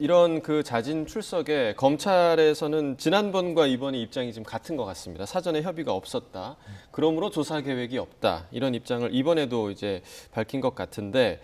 이런 그 자진 출석에 검찰에서는 지난번과 이번의 입장이 지금 같은 것 같습니다. 사전에 협의가 없었다. 그러므로 조사 계획이 없다. 이런 입장을 이번에도 이제 밝힌 것 같은데,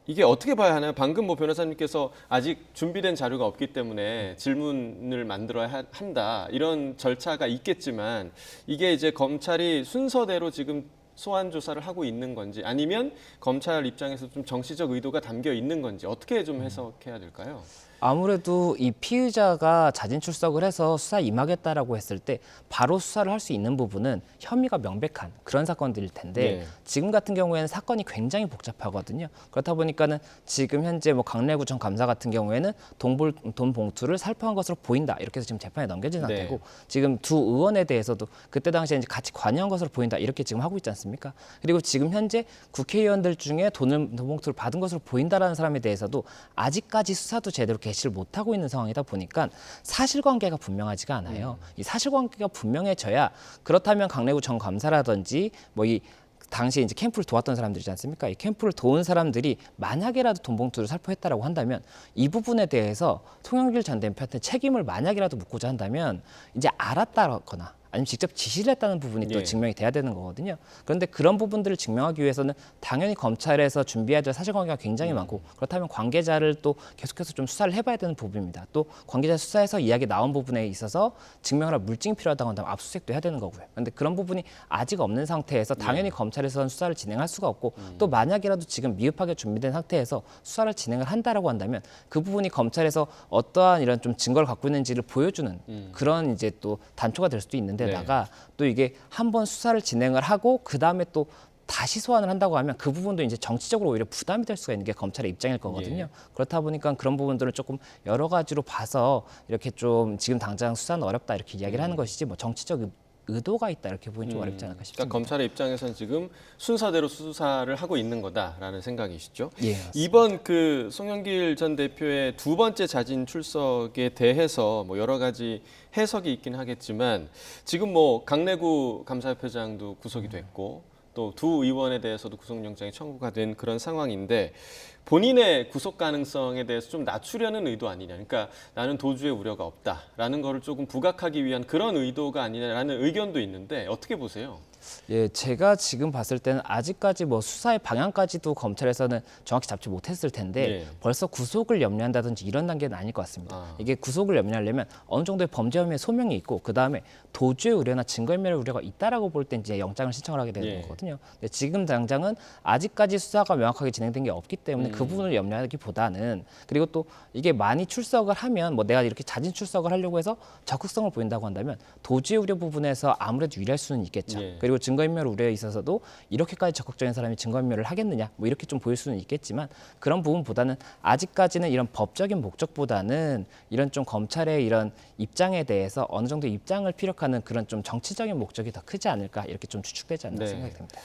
이게 어떻게 봐야 하나요? 방금 뭐 변호사님께서 아직 준비된 자료가 없기 때문에 질문을 만들어야 한다. 이런 절차가 있겠지만, 이게 이제 검찰이 순서대로 지금 소환 조사를 하고 있는 건지, 아니면 검찰 입장에서 좀 정치적 의도가 담겨 있는 건지 어떻게 좀 해석해야 될까요? 아무래도 이 피의자가 자진 출석을 해서 수사에 임하겠다라고 했을 때 바로 수사를 할 수 있는 부분은 혐의가 명백한 그런 사건들일 텐데 네. 지금 같은 경우에는 사건이 굉장히 복잡하거든요. 그렇다 보니까는 지금 현재 뭐 강래구청 감사 같은 경우에는 돈 봉투를 살포한 것으로 보인다 이렇게 해서 지금 재판에 넘겨진 네. 상태고 지금 두 의원에 대해서도 그때 당시에 이제 같이 관여한 것으로 보인다 이렇게 지금 하고 있지 않습니까? 그리고 지금 현재 국회의원들 중에 돈 봉투를 받은 것으로 보인다라는 사람에 대해서도 아직까지 수사도 제대로 개시를 못하고 있는 상황이다 보니까 사실관계가 분명하지가 않아요. 이 사실관계가 분명해져야 그렇다면 강래구청 감사라든지 뭐 이 당시에 이제 캠프를 도왔던 사람들이지 않습니까? 이 캠프를 도운 사람들이 만약이라도 돈 봉투를 살포했다라고 한다면 이 부분에 대해서 송영길 전 대표한테 책임을 만약이라도 묻고자 한다면 이제 알았다거나 아니면 직접 지시를 했다는 부분이 또 예. 증명이 돼야 되는 거거든요. 그런데 그런 부분들을 증명하기 위해서는 당연히 검찰에서 준비해야 될 사실관계가 굉장히 많고 그렇다면 관계자를 또 계속해서 좀 수사를 해봐야 되는 부분입니다. 또 관계자 수사에서 이야기 나온 부분에 있어서 증명을 할 물증이 필요하다고 한다면 압수수색도 해야 되는 거고요. 그런데 그런 부분이 아직 없는 상태에서 당연히 검찰에서는 수사를 진행할 수가 없고 또 만약이라도 지금 미흡하게 준비된 상태에서 수사를 진행을 한다라고 한다면 그 부분이 검찰에서 어떠한 이런 좀 증거를 갖고 있는지를 보여주는 그런 이제 또 단초가 될 수도 있는데 데다가 또 이게 한번 수사를 진행을 하고 그 다음에 또 다시 소환을 한다고 하면 그 부분도 이제 정치적으로 오히려 부담이 될 수가 있는 게 검찰의 입장일 거거든요. 예. 그렇다 보니까 그런 부분들을 조금 여러 가지로 봐서 이렇게 좀 지금 당장 수사는 어렵다 이렇게 이야기를 하는 것이지 뭐 정치적 의도가 있다 이렇게 보기는 좀 어렵지 않을까 싶습니다. 그러니까 검찰의 입장에서는 지금 순서대로 수사를 하고 있는 거다라는 생각이시죠? 예, 맞습니다. 이번 그 송영길 전 대표의 두 번째 자진 출석에 대해서 뭐 여러 가지 해석이 있긴 하겠지만 지금 뭐 강래구 감사협회장도 구속이 됐고 또 두 의원에 대해서도 구속영장이 청구가 된 그런 상황인데 본인의 구속 가능성에 대해서 좀 낮추려는 의도 아니냐. 그러니까 나는 도주의 우려가 없다라는 거를 조금 부각하기 위한 그런 의도가 아니냐라는 의견도 있는데 어떻게 보세요? 예, 제가 지금 봤을 때는 아직까지 뭐 수사의 방향까지도 검찰에서는 정확히 잡지 못했을 텐데 예. 벌써 구속을 염려한다든지 이런 단계는 아닐 것 같습니다. 아. 이게 구속을 염려하려면 어느 정도의 범죄 혐의의 소명이 있고 그 다음에 도주의 우려나 증거인멸의 우려가 있다라고 볼 때 이제 영장을 신청을 하게 되는 예. 거거든요. 근데 지금 당장은 아직까지 수사가 명확하게 진행된 게 없기 때문에 그 부분을 염려하기보다는 그리고 또 이게 많이 출석을 하면 뭐 내가 이렇게 자진 출석을 하려고 해서 적극성을 보인다고 한다면 도주의 우려 부분에서 아무래도 유리할 수는 있겠죠. 예. 그리고 증거인멸 우려에 있어서도 이렇게까지 적극적인 사람이 증거인멸을 하겠느냐 뭐 이렇게 좀 보일 수는 있겠지만 그런 부분보다는 아직까지는 이런 법적인 목적보다는 이런 좀 검찰의 이런 입장에 대해서 어느 정도 입장을 피력하는 그런 좀 정치적인 목적이 더 크지 않을까 이렇게 좀 추측되지 않나 네. 생각이 듭니다.